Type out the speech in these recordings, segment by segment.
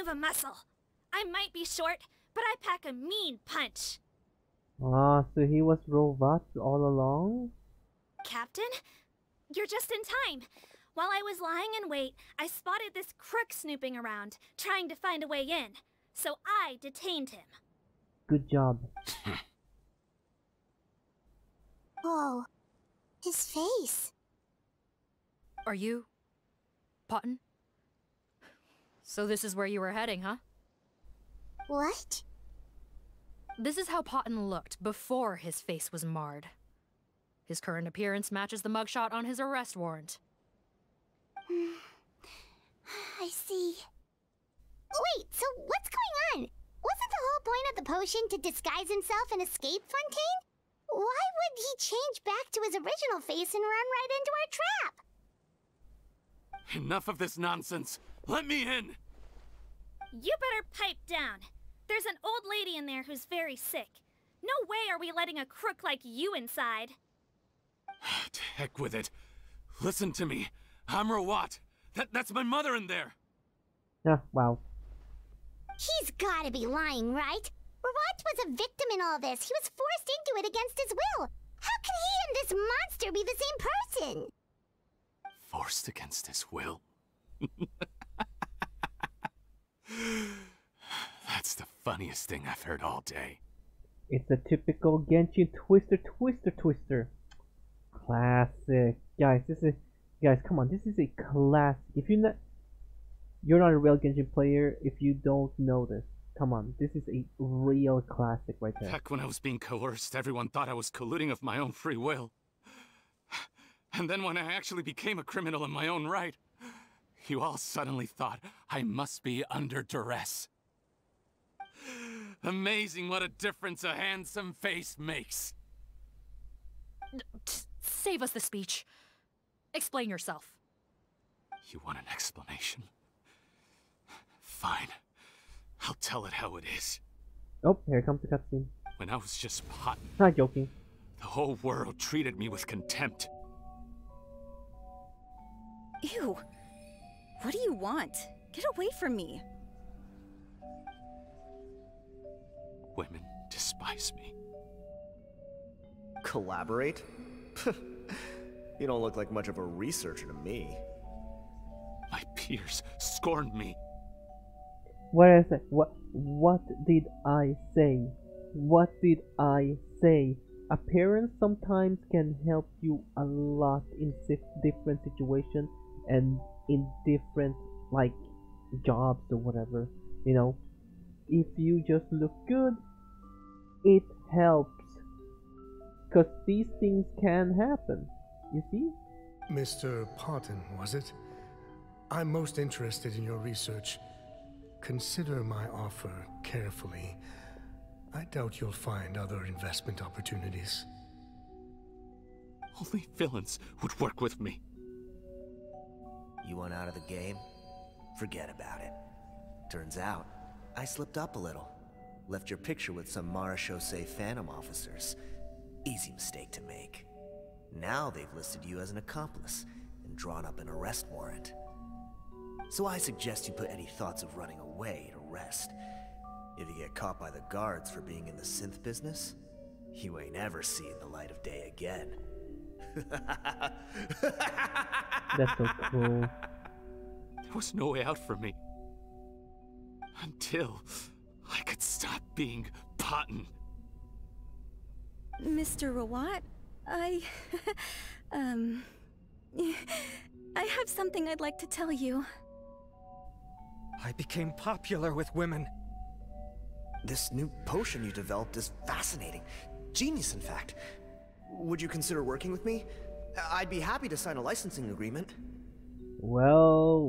of a muscle. I might be short, but I pack a mean punch. Ah, so he was robot all along? Captain? You're just in time. While I was lying in wait, I spotted this crook snooping around, trying to find a way in. So I detained him. Good job. Oh, his face. Are you... Potton? So this is where you were heading, huh? What? This is how Potton looked before his face was marred. His current appearance matches the mugshot on his arrest warrant. I see. Wait, so what's going on? Wasn't the whole point of the potion to disguise himself and escape Fontaine? Why would he change back to his original face and run right into our trap? Enough of this nonsense! Let me in! You better pipe down. There's an old lady in there who's very sick. No way are we letting a crook like you inside. To heck with it. Listen to me. I'm Rawat. That's my mother in there. Yeah, wow. He's gotta be lying, right? Rawat was a victim in all this. He was forced into it against his will. How can he and this monster be the same person? Forced against his will? That's the funniest thing I've heard all day. It's a typical Genshin twister. Classic. Guys, come on, this is a classic. If you're not a real Genshin player if you don't know this. Come on, this is a real classic right there. Back when I was being coerced, everyone thought I was colluding of my own free will. And then when I actually became a criminal in my own right, you all suddenly thought I must be under duress. Amazing what a difference a handsome face makes. Save us the speech. Explain yourself. You want an explanation? Fine. I'll tell it how it is. Oh, here comes the cutscene. When I was just Potton, Not joking. the whole world treated me with contempt. Ew. What do you want? Get away from me. Women despise me. Collaborate? You don't look like much of a researcher to me. My peers scorned me. What is it? What did I say? What did I say? Appearance sometimes can help you a lot in different situations and in different like jobs or whatever. You know, if you just look good, it helps. Cause these things can happen. You see? Mr. Potton, was it? I'm most interested in your research. Consider my offer carefully. I doubt you'll find other investment opportunities. Only villains would work with me. You want out of the game? Forget about it. Turns out, I slipped up a little. Left your picture with some Marechaussee Phantom officers. Easy mistake to make. Now they've listed you as an accomplice and drawn up an arrest warrant. So I suggest you put any thoughts of running away to rest. If you get caught by the guards for being in the synth business, you ain't ever seeing the light of day again. That's so cool. There was no way out for me. Until I could stop being Potton. Mr. Rawat, I have something I'd like to tell you. I became popular with women. This new potion you developed is fascinating. Genius, in fact. Would you consider working with me? I'd be happy to sign a licensing agreement. Well.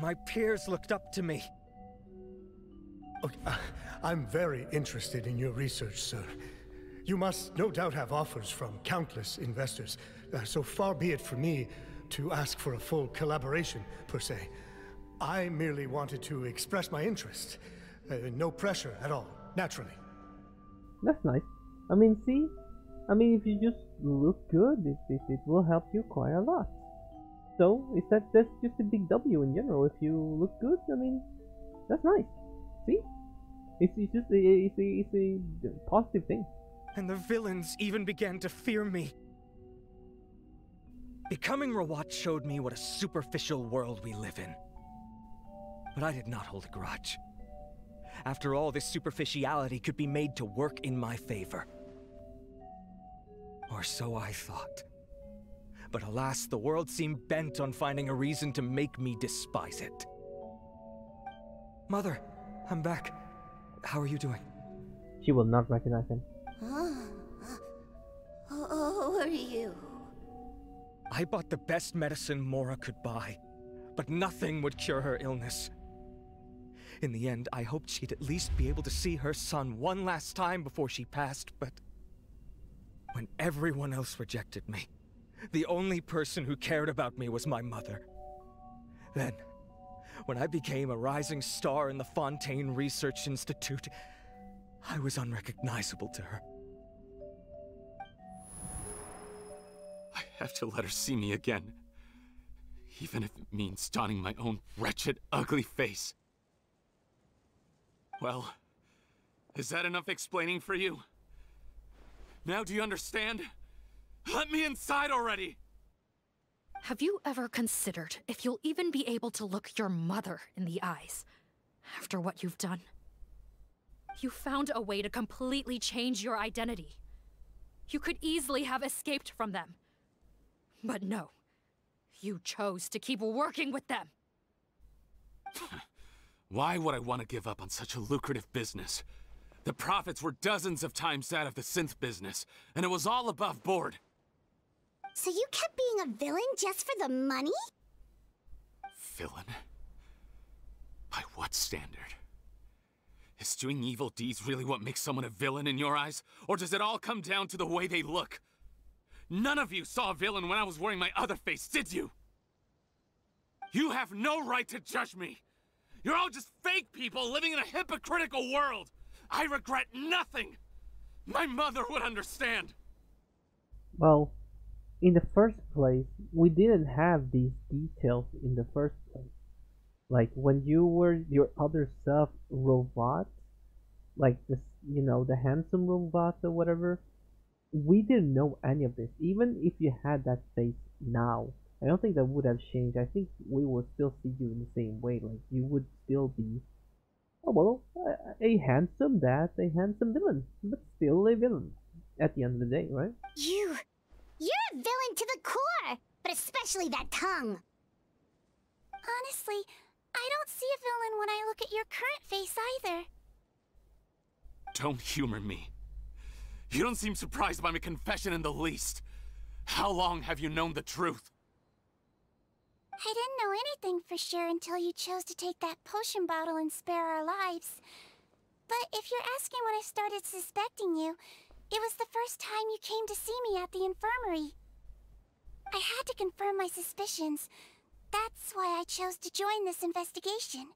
My peers looked up to me. Okay, I'm very interested in your research, sir. You must no doubt have offers from countless investors, so far be it for me to ask for a full collaboration, per se. I merely wanted to express my interest. No pressure at all, naturally. That's nice. I mean, see? I mean, if you just look good, it will help you quite a lot. So that's just a big W in general. If you look good, I mean, that's nice. See, it's just it's a positive thing. And the villains even began to fear me. Becoming Rawat showed me what a superficial world we live in. But I did not hold a grudge. After all, this superficiality could be made to work in my favor. Or so I thought. But alas, the world seemed bent on finding a reason to make me despise it. Mother, I'm back. How are you doing? She will not recognize him. Who are you? I bought the best medicine Mora could buy, but nothing would cure her illness. In the end, I hoped she'd at least be able to see her son one last time before she passed, but when everyone else rejected me, the only person who cared about me was my mother. Then, when I became a rising star in the Fontaine Research Institute, I was unrecognizable to her. I have to let her see me again. Even if it means donning my own wretched, ugly face. Well, is that enough explaining for you? Now do you understand? Let me inside already! Have you ever considered if you'll even be able to look your mother in the eyes after what you've done? You found a way to completely change your identity. You could easily have escaped from them. But no, you chose to keep working with them. Why would I want to give up on such a lucrative business? The profits were dozens of times that of the synth business, and it was all above board. So you kept being a villain just for the money? Villain? By what standard? Is doing evil deeds really what makes someone a villain in your eyes? Or does it all come down to the way they look? None of you saw a villain when I was wearing my other face, did you? You have no right to judge me! You're all just fake people living in a hypocritical world! I regret nothing! My mother would understand! Well, in the first place, we didn't have these details in the first place. Like, when you were your other self robot, like this, you know, the handsome robot or whatever, we didn't know any of this. Even if you had that face now, I don't think that would have changed. I think we would still see you in the same way. Like, you would still be, oh well, a handsome dad, a handsome villain, but still a villain at the end of the day, right? You're a villain to the core, but especially that tongue. Honestly, I don't see a villain when I look at your current face either. Don't humor me. You don't seem surprised by my confession in the least. How long have you known the truth? I didn't know anything for sure until you chose to take that potion bottle and spare our lives. But if you're asking when I started suspecting you, it was the first time you came to see me at the infirmary. I had to confirm my suspicions. That's why I chose to join this investigation.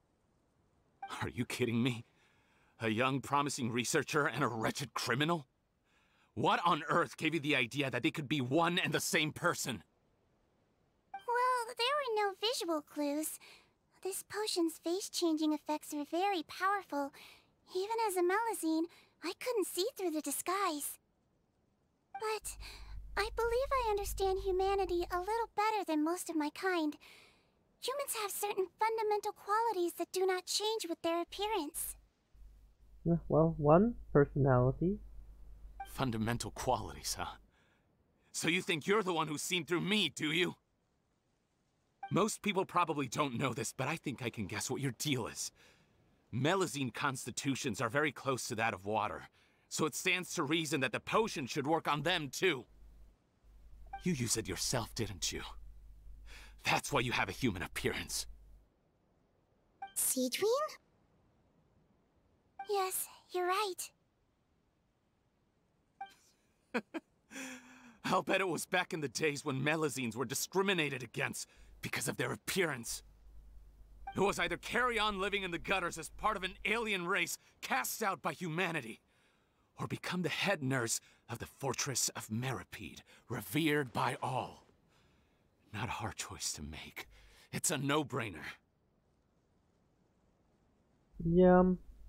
Are you kidding me? A young, promising researcher and a wretched criminal? What on earth gave you the idea that they could be one and the same person? Well, there were no visual clues. This potion's face-changing effects are very powerful. Even as a Melazine, I couldn't see through the disguise. But I believe I understand humanity a little better than most of my kind. Humans have certain fundamental qualities that do not change with their appearance. Well, one, personality. Fundamental qualities, huh? So you think you're the one who's seen through me, do you? Most people probably don't know this, but I think I can guess what your deal is. Melazine constitutions are very close to that of water, so it stands to reason that the potion should work on them too. You use it yourself, didn't you? That's why you have a human appearance. SIGEWINNE? Yes, you're right. I'll bet it was back in the days when Melazines were discriminated against because of their appearance. It was either carry on living in the gutters as part of an alien race cast out by humanity, or become the head nurse of the fortress of Meripede, revered by all. not our choice to make. It's a no-brainer. Yeah,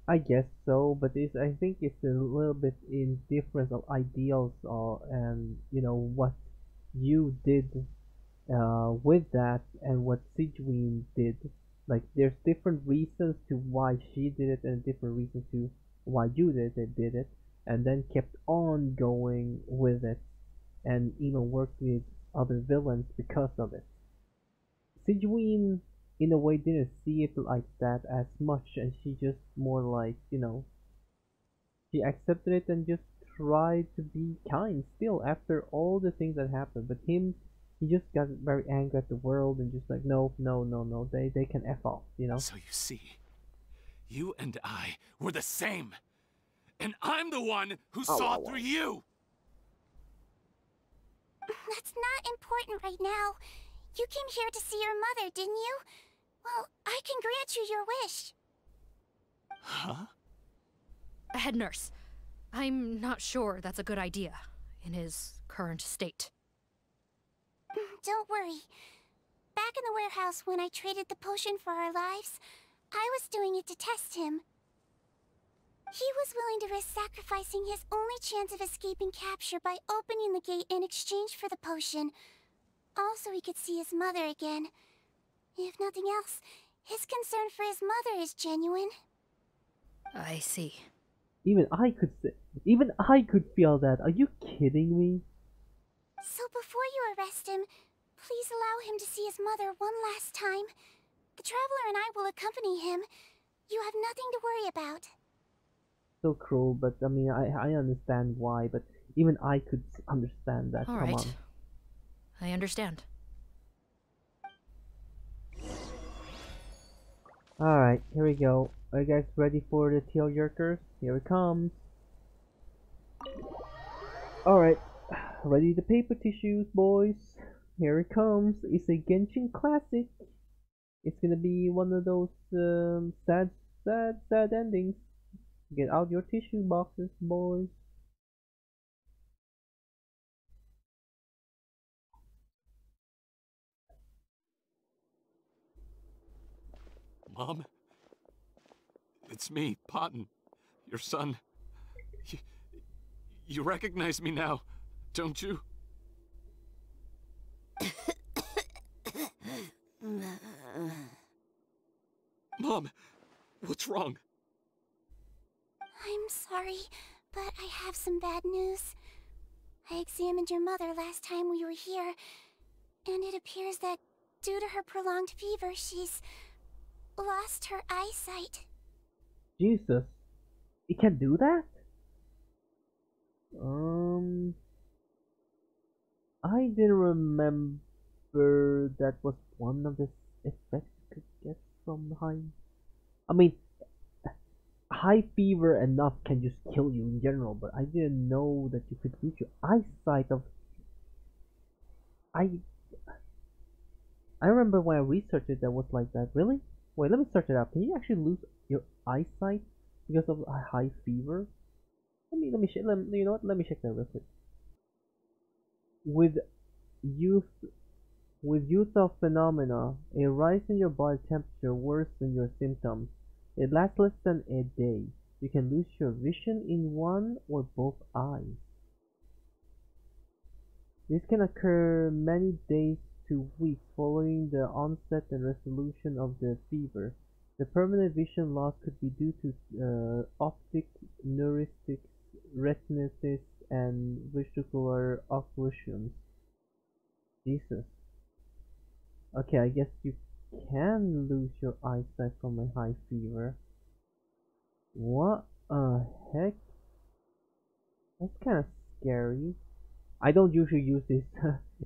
I guess so, but I think it's a little bit in difference of ideals and what you did with that and what SIGEWINNE did. Like there's different reasons to why she did it and different reasons to why you did it, and then kept on going with it and even worked with other villains because of it. SIGEWINNE in a way didn't see it like that as much, and she just more like, she accepted it and just tried to be kind still after all the things that happened. But him, he just got very angry at the world and just like, no, no, no, no, they can F off, So you see, you and I were the same. And I'm the one who saw through you! That's not important right now. You came here to see your mother, didn't you? Well, I can grant you your wish. Huh? Head nurse, I'm not sure that's a good idea in his current state. Don't worry. Back in the warehouse when I traded the potion for our lives, I was doing it to test him. He was willing to risk sacrificing his only chance of escaping capture by opening the gate in exchange for the potion. Also, he could see his mother again. If nothing else, his concern for his mother is genuine. I see. Even I could feel that. Are you kidding me? So before you arrest him, please allow him to see his mother one last time. The Traveler and I will accompany him. You have nothing to worry about. So cruel, but I mean, I understand why, but even I could understand that. All Come right. on. I understand. Alright, here we go. Are you guys ready for the tail jerkers? Here it comes. Alright, ready the paper tissues, boys. Here it comes. It's a Genshin classic. It's gonna be one of those sad endings. Get out your tissue boxes, boys. Mom? It's me, Potton, your son. You recognize me now, don't you? Mom, what's wrong? I'm sorry, but I have some bad news. I examined your mother last time we were here, and it appears that due to her prolonged fever, she's lost her eyesight. Jesus. It can do that? I didn't remember that was one of the effects you could get from high. I mean, high fever enough can just kill you in general, but I didn't know that you could lose your eyesight of. I remember when I researched it that was like that. Really? Wait, let me search it up. Can you actually lose your eyesight because of a high fever? You know what? Let me check that real quick. With youth of phenomena, a rise in your body temperature worsens your symptoms. It lasts less than a day. You can lose your vision in one or both eyes. This can occur many days to weeks following the onset and resolution of the fever. The permanent vision loss could be due to optic neuritis, retinitis, and vesicular occlusions. Jesus. Okay, I guess you can lose your eyesight from a high fever. What a heck? That's kind of scary. I don't usually use these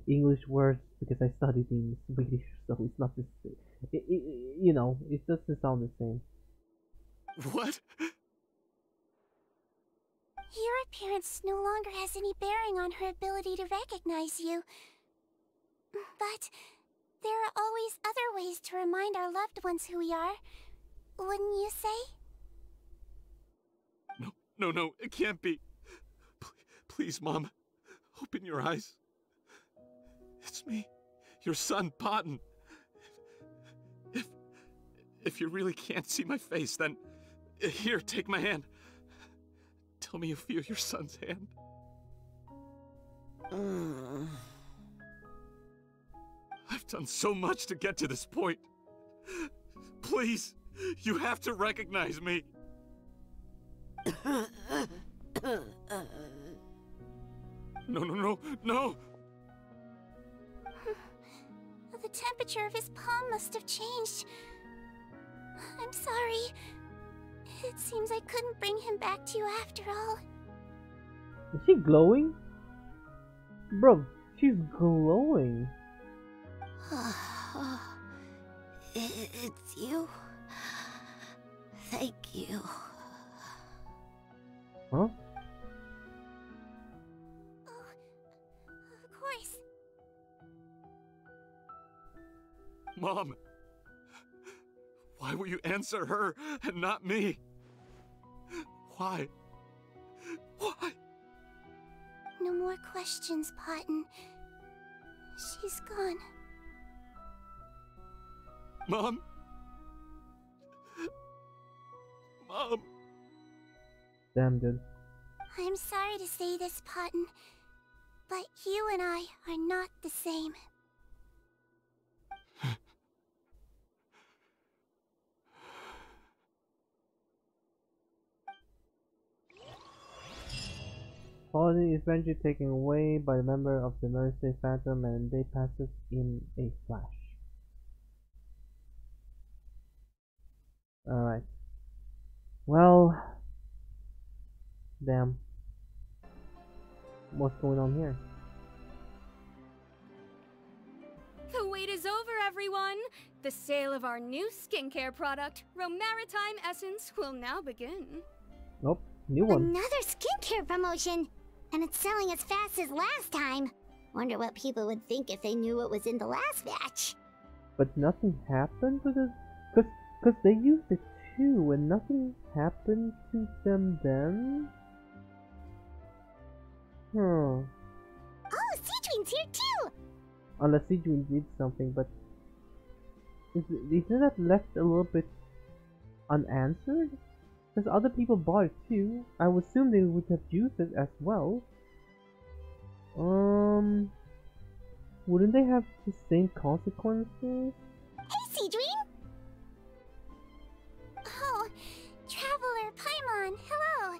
English words because I studied in Swedish, so it's not the same. It doesn't sound the same. What? Your appearance no longer has any bearing on her ability to recognize you. But there are always other ways to remind our loved ones who we are. Wouldn't you say? No, it can't be. Please, Mom, open your eyes. It's me, Your son, Potton. If you really can't see my face, then here, take my hand. Tell me you feel your son's hand. I've done so much to get to this point. Please, you have to recognize me. No. The temperature of his palm must have changed. I'm sorry. It seems I couldn't bring him back to you after all. Is she glowing? Bro, she's glowing. It's you. Thank you. Huh? Oh, of course. Mom, why will you answer her and not me? Why? Why? No more questions, Potton. She's gone. Mom? Mom? Damn, dude. I'm sorry to say this, Potton, but you and I are not the same. Paladin is eventually taken away by a member of the Mercy Phantom and they passes in a flash. Alright. Well... Damn. What's going on here? The wait is over, everyone! The sale of our new skincare product, Romaritime Essence, will now begin. Nope, new one. Another skincare promotion! And it's selling as fast as last time. Wonder what people would think if they knew what was in the last batch. But nothing happened to the... Cause they used it too, and nothing happened to them then? Oh, SIGEWINNE's here too! Unless SIGEWINNE did something, but... Isn't that left a little bit unanswered? Because other people bought it too. I would assume they would have used it as well. Wouldn't they have the same consequences? Hey, SIGEWINNE! Oh, Traveler Paimon, hello!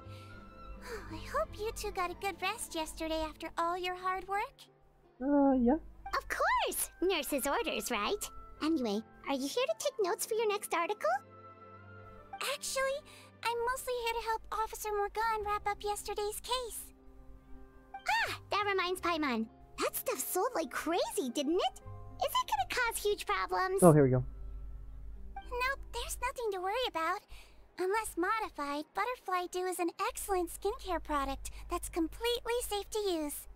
Oh, I hope you two got a good rest yesterday after all your hard work. Yeah. Of course! Nurse's orders, right? Anyway, are you here to take notes for your next article? Actually, I'm mostly here to help Officer Morgan wrap up yesterday's case. Ah, that reminds Paimon. That stuff sold like crazy, didn't it? Is it gonna cause huge problems? Oh, here we go. Nope, there's nothing to worry about. Unless modified, Butterfly Dew is an excellent skincare product that's completely safe to use.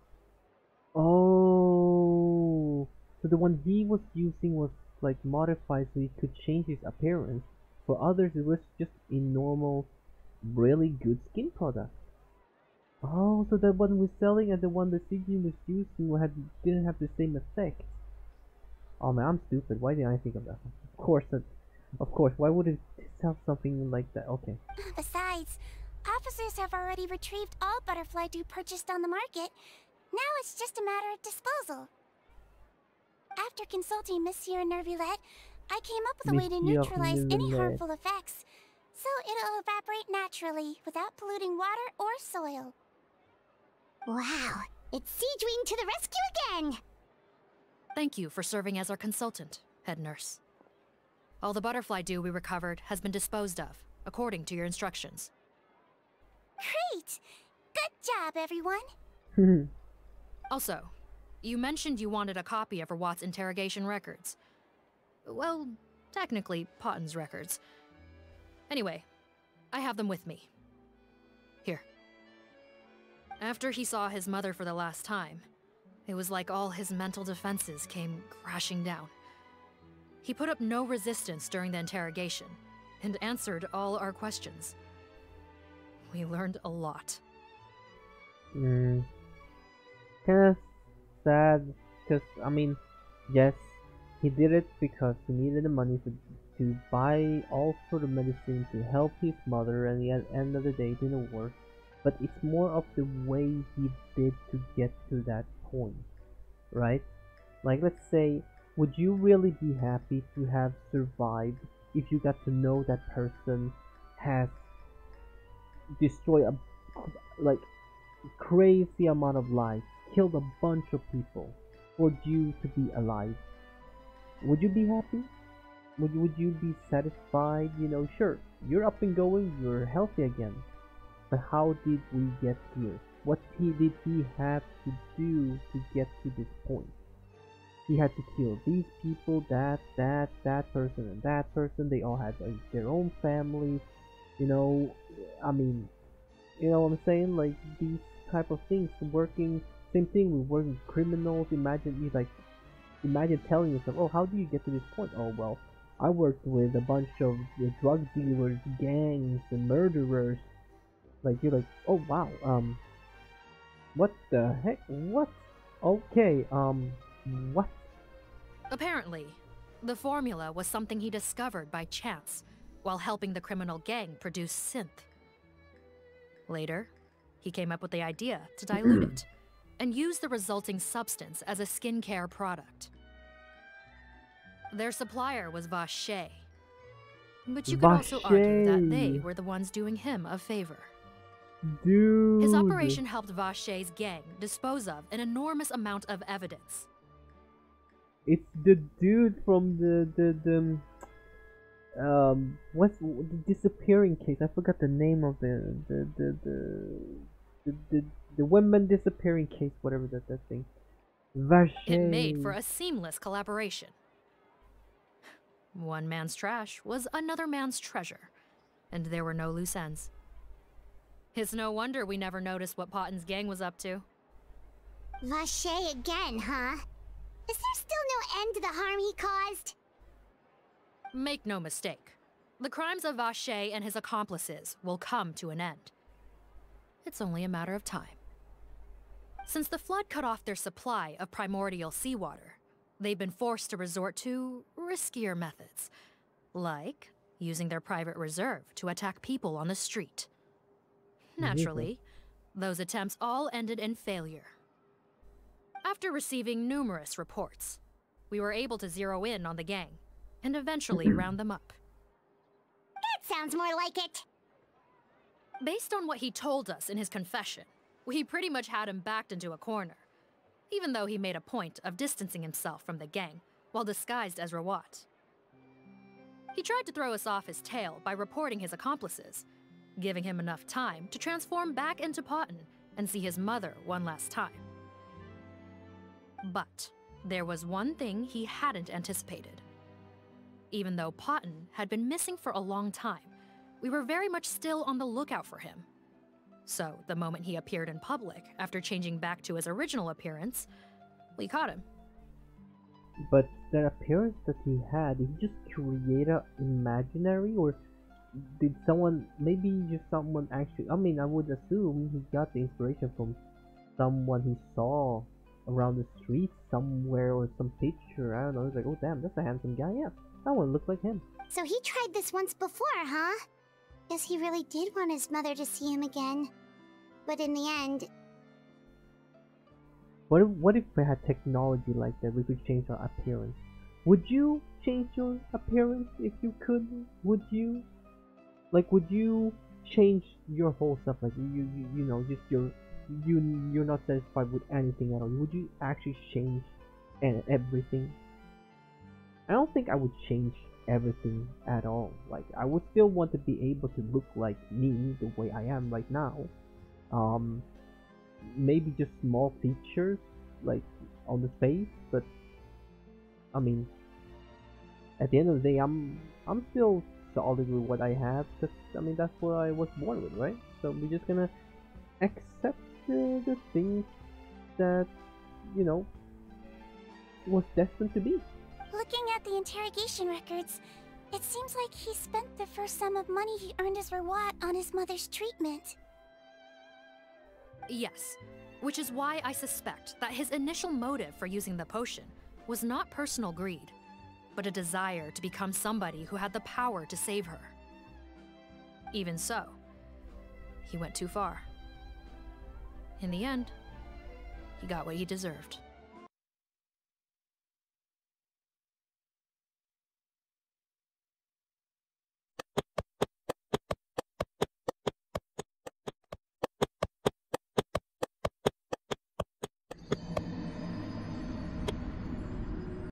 Oh, so the one he was using was like modified so he could change his appearance. For others, it was just a normal, really good skin product. Oh, so the one we're selling and the one the CG was using didn't have the same effect. Oh man, I'm stupid. Why didn't I think of that? Of course. Why would it sell something like that? Okay. Besides, officers have already retrieved all Butterfly Dew purchased on the market. Now it's just a matter of disposal. After consulting Monsieur Nervulette, I came up with a way to neutralize any harmful effects, so it'll evaporate naturally without polluting water or soil. Wow, it's SIGEWINNE to the rescue again! Thank you for serving as our consultant, head nurse. All the Butterfly Dew we recovered has been disposed of, according to your instructions. Great! Good job, everyone! Also, you mentioned you wanted a copy of Rawat's interrogation records. Well, technically, Potton's records. Anyway, I have them with me. Here. After he saw his mother for the last time, it was like all his mental defenses came crashing down. He put up no resistance during the interrogation, and answered all our questions. We learned a lot. Kinda sad, because, I mean, Yes, he did it because he needed the money to buy all sort of medicine to help his mother, and at the end of the day, it didn't work. But it's more of the way he did to get to that point, right? Like, let's say, would you really be happy to have survived if you got to know that person has destroyed a like crazy amount of lives, killed a bunch of people for you to be alive? Would you be happy? Would you be satisfied? You know, sure, you're up and going, you're healthy again. But how did we get here? What did he have to do to get to this point? He had to kill these people, that person, and that person. They all had their own families. You know, I mean, you know what I'm saying? Like, these type of things. Working, same thing with working criminals. Imagine telling yourself, oh, how do you get to this point? Oh, well, I worked with a bunch of drug dealers, gangs, and murderers. Like, you're like, oh, wow, what the heck? What? Okay, what? Apparently, the formula was something he discovered by chance while helping the criminal gang produce synth. Later, he came up with the idea to dilute it and use the resulting substance as a skincare product. Their supplier was Vache, but you could also argue that they were the ones doing him a favor. Dude. His operation helped Vache's gang dispose of an enormous amount of evidence. It's the dude from what's the disappearing case? I forgot the name of the women disappearing case, whatever that thing. Vache. It made for a seamless collaboration. One man's trash was another man's treasure, and there were no loose ends. It's no wonder we never noticed what Potten's gang was up to. Vache again, huh? Is there still no end to the harm he caused? Make no mistake. The crimes of Vache and his accomplices will come to an end. It's only a matter of time. Since the flood cut off their supply of primordial seawater, they've been forced to resort to riskier methods, like using their private reserve to attack people on the street. Naturally, those attempts all ended in failure. After receiving numerous reports, we were able to zero in on the gang and eventually round them up. That sounds more like it. Based on what he told us in his confession, we pretty much had him backed into a corner, even though he made a point of distancing himself from the gang while disguised as Rawat. He tried to throw us off his tail by reporting his accomplices, giving him enough time to transform back into Potten and see his mother one last time. But there was one thing he hadn't anticipated. Even though Potten had been missing for a long time, we were very much still on the lookout for him. So the moment he appeared in public after changing back to his original appearance, we caught him. But the appearance that he had, did he just create a imaginary, or did someone, maybe just someone actually, I mean, I would assume he got the inspiration from someone he saw around the street somewhere, or some picture, I don't know. He's like, oh damn, that's a handsome guy, yeah, that one looks like him. So he tried this once before, huh? Guess he really did want his mother to see him again. But in the end... What if we had technology like that, we could change our appearance? Would you change your appearance if you could? Would you? Like, would you change your whole stuff? Like, you know, just you're not satisfied with anything at all. Would you actually change everything? I don't think I would change everything at all. Like, I would still want to be able to look like me the way I am right now. Maybe just small features like on the face, but I mean, at the end of the day, I'm still solid with what I have, because I mean, that's what I was born with, right? So we're just gonna accept the things that, you know, was destined to be. Looking at the interrogation records, it seems like he spent the first sum of money he earned as Rawat on his mother's treatment. Yes, which is why I suspect that his initial motive for using the potion was not personal greed, but a desire to become somebody who had the power to save her. Even so, he went too far. In the end, he got what he deserved.